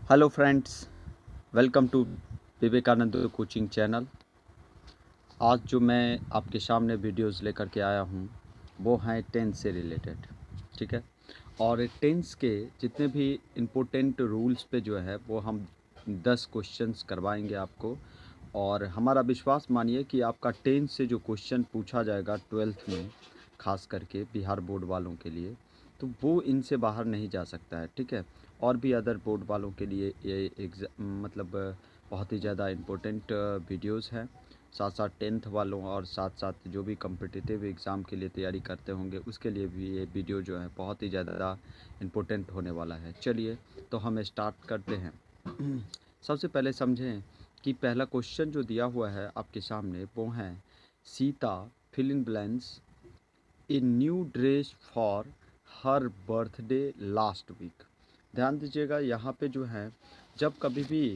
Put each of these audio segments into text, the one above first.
Hello friends, welcome to Vivekananda coaching channel. आज जो मैं आपके सामने वीडियोस लेकर के आया हूँ वो हैं टेंस से रिलेटेड। ठीक है, और टेंस के जितने भी इम्पोर्टेंट रूल्स पे जो है वो हम 10 क्वेश्चंस करवाएंगे आपको। और हमारा विश्वास मानिए कि आपका टेंस से जो क्वेश्चन पूछा जाएगा 12th में, खास करके बिहार बोर्ड वालों के लिए, तो वो इनसे बाहर नहीं जा सकता है। ठीक है, और भी अदर बोर्ड वालों के लिए ये मतलब बहुत ही ज़्यादा इम्पोर्टेंट वीडियोस हैं। साथ साथ 10th वालों और साथ साथ जो भी कॉम्पिटिटिव एग्ज़ाम के लिए तैयारी करते होंगे उसके लिए भी ये वीडियो जो है बहुत ही ज़्यादा इम्पोर्टेंट होने वाला है। चलिए तो हम स्टार्ट करते हैं। सबसे पहले समझें कि पहला क्वेश्चन जो दिया हुआ है आपके सामने वो है, Sita fill in blanks a new dress for her birthday last week. ध्यान दीजिएगा, यहाँ पे जो है जब कभी भी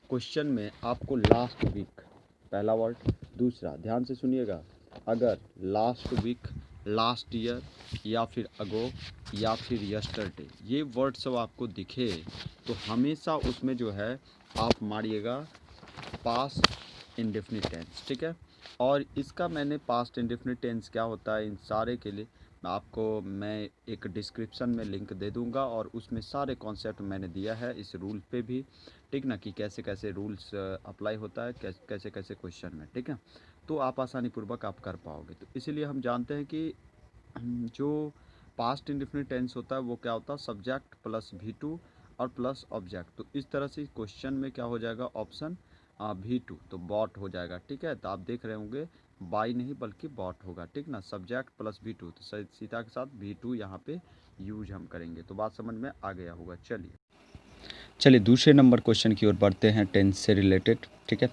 क्वेश्चन में आपको लास्ट वीक पहला वर्ड, दूसरा ध्यान से सुनिएगा, अगर लास्ट वीक, लास्ट ईयर या फिर अगो या फिर यस्टरडे ये वर्ड सब आपको दिखे तो हमेशा उसमें जो है आप मारिएगा पास्ट इंडेफिनिट टेंस। ठीक है, और इसका मैंने पास्ट इंडेफिनिट टेंस क्या होता है इन सारे के लिए आपको मैं एक डिस्क्रिप्शन में लिंक दे दूंगा और उसमें सारे कॉन्सेप्ट मैंने दिया है इस रूल पे भी। ठीक ना, कि कैसे कैसे रूल्स अप्लाई होता है, कैसे कैसे क्वेश्चन में। ठीक है, तो आप आसानी पूर्वक आप कर पाओगे। तो इसीलिए हम जानते हैं कि जो पास्ट इंडेफिनिट टेंस होता है वो क्या होता है, सब्जेक्ट प्लस V2 और प्लस ऑब्जेक्ट। तो इस तरह से क्वेश्चन में क्या हो जाएगा, ऑप्शन V2, तो बॉट हो जाएगा। ठीक है, तो आप देख रहे होंगे बाई नहीं बल्कि बॉट होगा। ठीक ना, सब्जेक्ट प्लस V2, तो सीता के साथ V2 यहाँ पे यूज हम करेंगे। तो बात समझ में आ गया होगा। चलिए दूसरे नंबर क्वेश्चन की ओर बढ़ते हैं टेंस से रिलेटेड। ठीक है,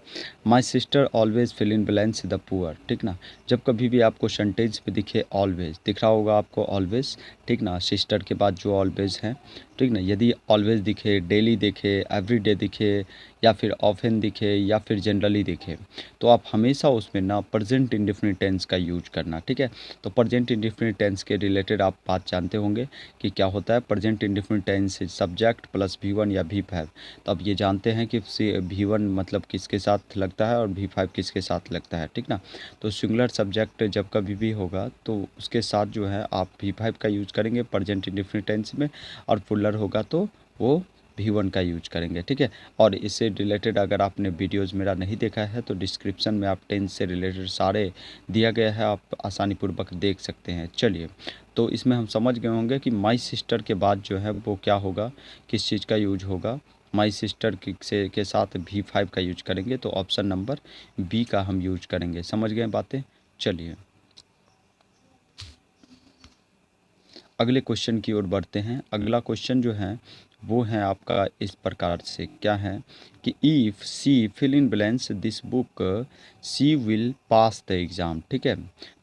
my sister always fill in blanks the poor. ठीक ना, जब कभी भी आपको सेंटेंस पे दिखे ऑलवेज दिख रहा होगा आपको ऑलवेज। ठीक ना, सिस्टर के बाद जो ऑलवेज है। ठीक ना, यदि ऑलवेज दिखे, डेली दिखे, एवरीडे दिखे या फिर ऑफन दिखे या फिर जनरली दिखे तो आप हमेशा उसमें ना प्रेजेंट इंडेफिनिट टेंस का यूज करना। ठीक है, तो प्रेजेंट इंडेफिनिट टेंस के रिलेटेड आप बात जानते होंगे कि क्या होता है। Present indefinite tense subject plus V1 या V5। तो अब ये जानते हैं कि V1 मतलब किसके साथ लगता है और V5 किसके साथ लगता है। ठीक ना, तो सिंगुलर सब्जेक्ट जब कभी भी होगा तो उसके साथ जो है आप V5 का यूज करेंगे प्रेजेंट इंडेफिनिट टेंस में, और प्लूरल होगा तो वो V1 का यूज करेंगे। ठीक है, और इससे रिलेटेड अगर आपने वीडियोस मेरा नहीं देखा है तो डिस्क्रिप्शन में आप टेंस से रिलेटेड सारे दिया गया है, आप आसानी पूर्वक देख सकते हैं। चलिए, तो इसमें हम समझ गए होंगे कि माई सिस्टर के बाद जो है वो क्या होगा, किस चीज़ का यूज होगा। माई सिस्टर के साथ V5 का यूज करेंगे, तो ऑप्शन नंबर बी का हम यूज करेंगे। समझ गए बातें। चलिए अगले क्वेश्चन की ओर बढ़ते हैं। अगला क्वेश्चन जो है वो है आपका इस प्रकार से, क्या है कि if she fill in blanks this book she will pass the exam. ठीक है,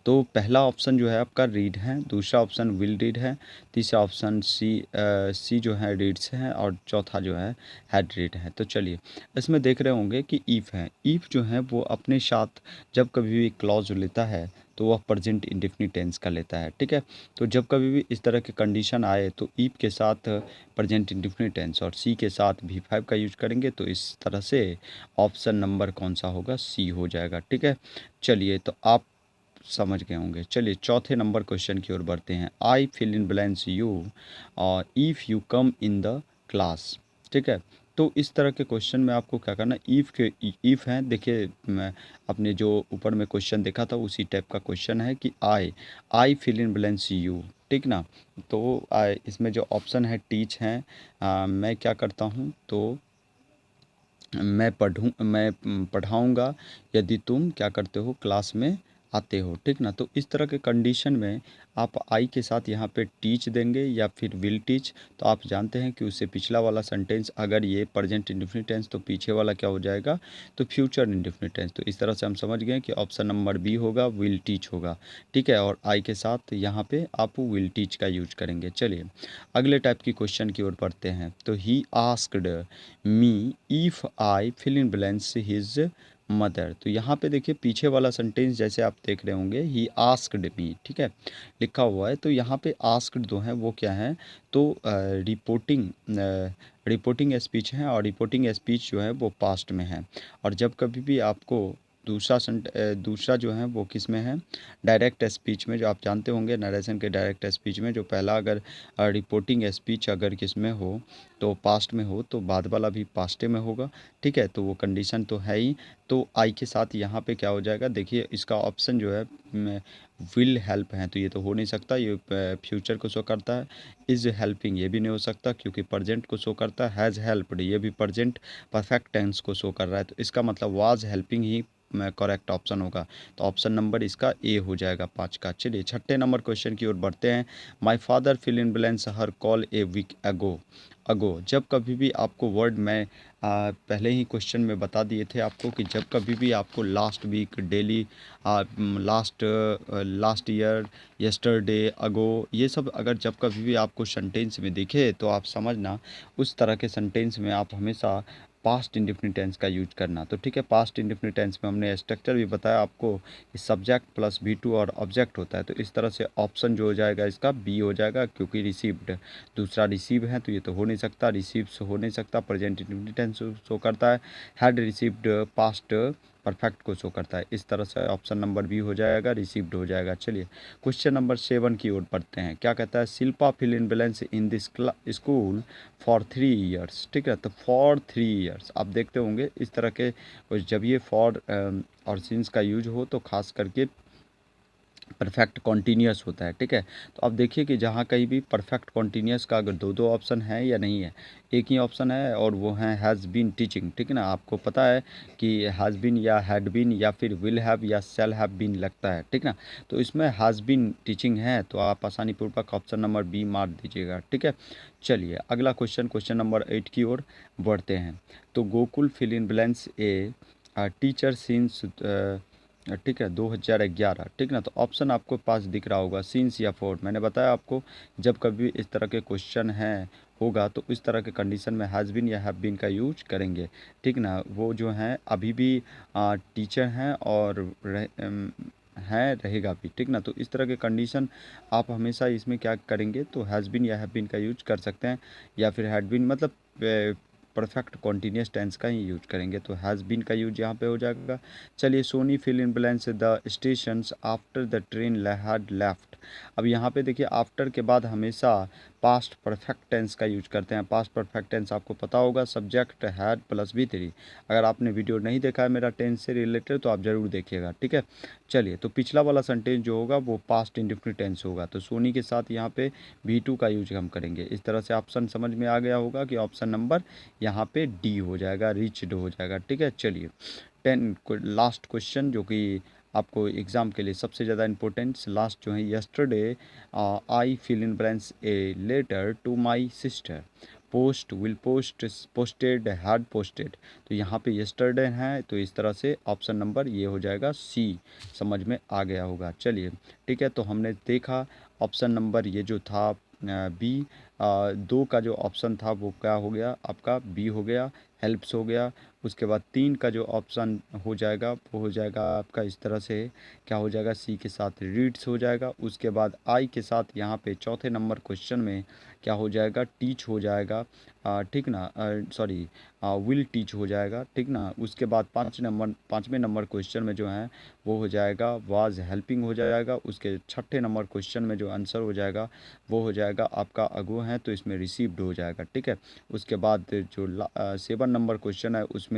तो पहला ऑप्शन जो है आपका रीड है, दूसरा ऑप्शन विल रीड है, तीसरा ऑप्शन सी जो है रीड्स है, और चौथा जो है हैड रीड है। तो चलिए इसमें देख रहे होंगे कि ईफ़ है, ईफ़ जो है वो अपने साथ जब कभी भी क्लॉज लेता है तो वह प्रेजेंट इंडेफिनिट टेंस का लेता है। ठीक है, तो जब कभी भी इस तरह के कंडीशन आए तो ईफ के साथ प्रेजेंट इंडेफिनिट टेंस और सी के साथ V5 का यूज करेंगे। तो इस तरह से ऑप्शन नंबर कौन सा होगा, सी हो जाएगा। ठीक है, चलिए तो आप समझ गए होंगे। चलिए चौथे नंबर क्वेश्चन की ओर बढ़ते हैं। I fill in blanks you और if you come in the class. ठीक है, तो इस तरह के क्वेश्चन में आपको क्या करना, ईफ़ है, देखिए मैं अपने जो ऊपर में क्वेश्चन देखा था उसी टाइप का क्वेश्चन है कि I fill in blanks you. ठीक ना, तो इसमें जो ऑप्शन है टीच है, मैं क्या करता हूँ तो मैं पढ़ाऊँगा यदि तुम क्या करते हो, क्लास में आते हो। ठीक ना, तो इस तरह के कंडीशन में आप आई के साथ यहाँ पे टीच देंगे या फिर विल टीच। तो आप जानते हैं कि उससे पिछला वाला सेंटेंस अगर ये प्रेजेंट इंडेफिनिट टेंस तो पीछे वाला क्या हो जाएगा, तो फ्यूचर इंडेफिनिट टेंस। तो इस तरह से हम समझ गए कि ऑप्शन नंबर बी होगा, विल टीच होगा। ठीक है, और आई के साथ यहाँ पे आप विल टीच का यूज करेंगे। चलिए अगले टाइप की क्वेश्चन की ओर बढ़ते हैं। तो he asked me if I fill in blanks his mother. तो यहाँ पे देखिए पीछे वाला सेंटेंस जैसे आप देख रहे होंगे ही आस्क्ड मी। ठीक है, लिखा हुआ है, तो यहाँ पे आस्क्ड जो है वो क्या है, तो रिपोर्टिंग रिपोर्टिंग स्पीच हैं, और रिपोर्टिंग स्पीच जो है वो पास्ट में है। और जब कभी भी आपको दूसरा जो है वो किस में है, डायरेक्ट स्पीच में, जो आप जानते होंगे नरेशन के डायरेक्ट स्पीच में, जो पहला अगर रिपोर्टिंग स्पीच अगर किस में हो तो पास्ट में हो, तो बाद वाला भी पास्टे में होगा। ठीक है, तो वो कंडीशन तो है ही। तो आई के साथ यहाँ पे क्या हो जाएगा, देखिए इसका ऑप्शन जो है विल हेल्प है, तो ये तो हो नहीं सकता, ये फ्यूचर को शो करता है। इज़ हेल्पिंग ये भी नहीं हो सकता क्योंकि प्रेजेंट को शो करता है। हैज़ हेल्प्ड ये भी प्रेजेंट परफेक्ट टेंस को शो कर रहा है, तो इसका मतलब was helping he correct option होगा। तो ऑप्शन नंबर इसका ए हो जाएगा 5 का। चलिए छठे नंबर क्वेश्चन की ओर बढ़ते हैं। My father fill in blanks her call a week ago. जब कभी भी आपको वर्ड में पहले ही क्वेश्चन में बता दिए थे आपको कि जब कभी भी आपको last week, daily, last year, yesterday, ago, ये सब अगर जब कभी भी आपको सेंटेंस में दिखे तो आप समझना उस तरह के सेंटेंस में आप हमेशा पास्ट इंडेफिनिट टेंस का यूज करना। तो ठीक है, पास्ट इंडेफिनिट टेंस में हमने स्ट्रक्चर भी बताया आपको कि सब्जेक्ट प्लस V2 और ऑब्जेक्ट होता है। तो इस तरह से ऑप्शन जो हो जाएगा इसका बी हो जाएगा, क्योंकि रिसीव्ड दूसरा रिसीव है तो ये तो हो नहीं सकता, रिसीव्स हो नहीं सकता, प्रेजेंट इंडेफिनिट टेंस शो करता है, हैड रिसीव्ड पास्ट परफेक्ट को शो करता है। इस तरह से ऑप्शन नंबर बी हो जाएगा, रिसीव्ड हो जाएगा। चलिए क्वेश्चन नंबर 7 की ओर बढ़ते हैं। क्या कहता है, Shilpa fill in balance in this school for 3 years. ठीक है, तो फॉर 3 ईयर्स आप देखते होंगे इस तरह के जब ये फॉर और सिंस का यूज हो तो खास करके परफेक्ट कॉन्टीन्यूस होता है। ठीक है, तो अब देखिए कि जहाँ कहीं भी परफेक्ट कॉन्टीन्यूस का अगर दो ऑप्शन है या नहीं है, एक ही ऑप्शन है और वो है हैज़ बीन टीचिंग। ठीक है ना, आपको पता है कि हैज़ बीन या हैड बीन या फिर विल हैव या शैल हैव बीन लगता है। ठीक ना, तो इसमें हैज़ बीन टीचिंग है तो आप आसानी पूर्वक ऑप्शन नंबर बी मार दीजिएगा। ठीक है, चलिए अगला क्वेश्चन नंबर 8 की ओर बढ़ते हैं। तो Gokul fill in blanks a teacher since, ठीक है, 2011। ठीक ना, तो ऑप्शन आपको पास दिख रहा होगा सीन्स या फोर। मैंने बताया आपको जब कभी इस तरह के क्वेश्चन हैं होगा तो इस तरह के कंडीशन में हैज़ बीन या हैव बीन का यूज करेंगे। ठीक ना, वो जो हैं अभी भी टीचर हैं और हैं, रहेगा भी। ठीक ना, तो इस तरह के कंडीशन आप हमेशा इसमें क्या करेंगे, तो हैज़ बीन या हैव बीन का यूज कर सकते हैं, या फिर हैड बीन, मतलब परफेक्ट कॉन्टीन्यूस टेंस का ही यूज करेंगे। तो हैज़ बीन का यूज यहाँ पे हो जाएगा। चलिए Soni fill in blanks the stations after the train had left. अब यहाँ पे देखिए आफ्टर के बाद हमेशा पास्ट परफेक्ट टेंस का यूज करते हैं। पास्ट परफेक्ट टेंस आपको पता होगा, सब्जेक्ट हैड प्लस V3। अगर आपने वीडियो नहीं देखा है मेरा टेंस से रिलेटेड तो आप ज़रूर देखिएगा। ठीक है, चलिए तो पिछला वाला सेंटेंस जो होगा वो पास्ट इंडेफिनिट टेंस होगा, तो सोनी के साथ यहाँ पे V2 का यूज हम करेंगे। इस तरह से ऑप्शन समझ में आ गया होगा कि ऑप्शन नंबर यहाँ पे डी हो जाएगा, रीच्ड हो जाएगा। ठीक है, चलिए 10 लास्ट क्वेश्चन जो कि आपको एग्ज़ाम के लिए सबसे ज़्यादा इंपॉर्टेंट लास्ट जो है, yesterday I fill in blanks a letter to my sister, post, will post, posted, had posted. तो यहाँ पे यस्टरडे है तो इस तरह से ऑप्शन नंबर ये हो जाएगा सी, समझ में आ गया होगा। चलिए ठीक है, तो हमने देखा ऑप्शन नंबर ये जो था बी, 2 का जो ऑप्शन था वो क्या हो गया आपका, बी हो गया, हेल्प्स हो गया। उसके बाद 3 का जो ऑप्शन हो जाएगा वो हो जाएगा आपका इस तरह से, क्या हो जाएगा, सी के साथ रीड्स हो जाएगा। उसके बाद आई के साथ यहाँ पे चौथे नंबर क्वेश्चन में क्या हो जाएगा, टीच हो जाएगा। ठीक ना, सॉरी, विल टीच हो जाएगा। ठीक ना, उसके बाद 5वें नंबर क्वेश्चन में जो है वो हो जाएगा वाज हेल्पिंग हो जाएगा। उसके छठे नंबर क्वेश्चन में जो आंसर हो जाएगा वो हो जाएगा आपका अगो है, तो इसमें रिसीव्ड हो जाएगा। ठीक है, उसके बाद जो 7 नंबर क्वेश्चन है उसमें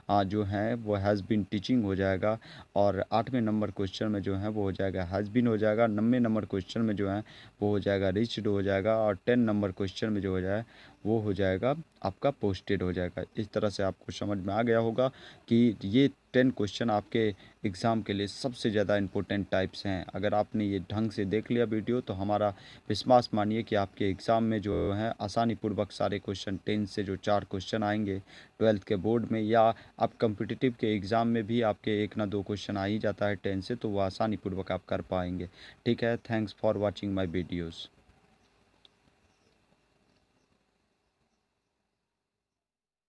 जो है वो हैज़ बीन टीचिंग हो जाएगा। और 8वें नंबर क्वेश्चन में जो है वो हो जाएगा हैज़ बीन हो जाएगा। 9वें नंबर क्वेश्चन में जो है वो हो जाएगा रिच्ड हो जाएगा। और 10 नंबर क्वेश्चन में जो हो जाए वो हो जाएगा आपका पोस्टेड हो जाएगा। इस तरह से आपको समझ में आ गया होगा कि ये 10 क्वेश्चन आपके एग्ज़ाम के लिए सबसे ज़्यादा इम्पोर्टेंट टाइप्स हैं। अगर आपने ये ढंग से देख लिया वीडियो तो हमारा विश्वास मानिए कि आपके एग्ज़ाम में जो है आसानी पूर्वक सारे क्वेश्चन 10 से जो 4 क्वेश्चन आएंगे 12th के बोर्ड में, या आप कम्पिटिटिव के एग्ज़ाम में भी आपके 1 ना 2 क्वेश्चन आ ही जाता है 10 से, तो वो आसानी पूर्वक आप कर पाएंगे। ठीक है, thanks for watching my videos.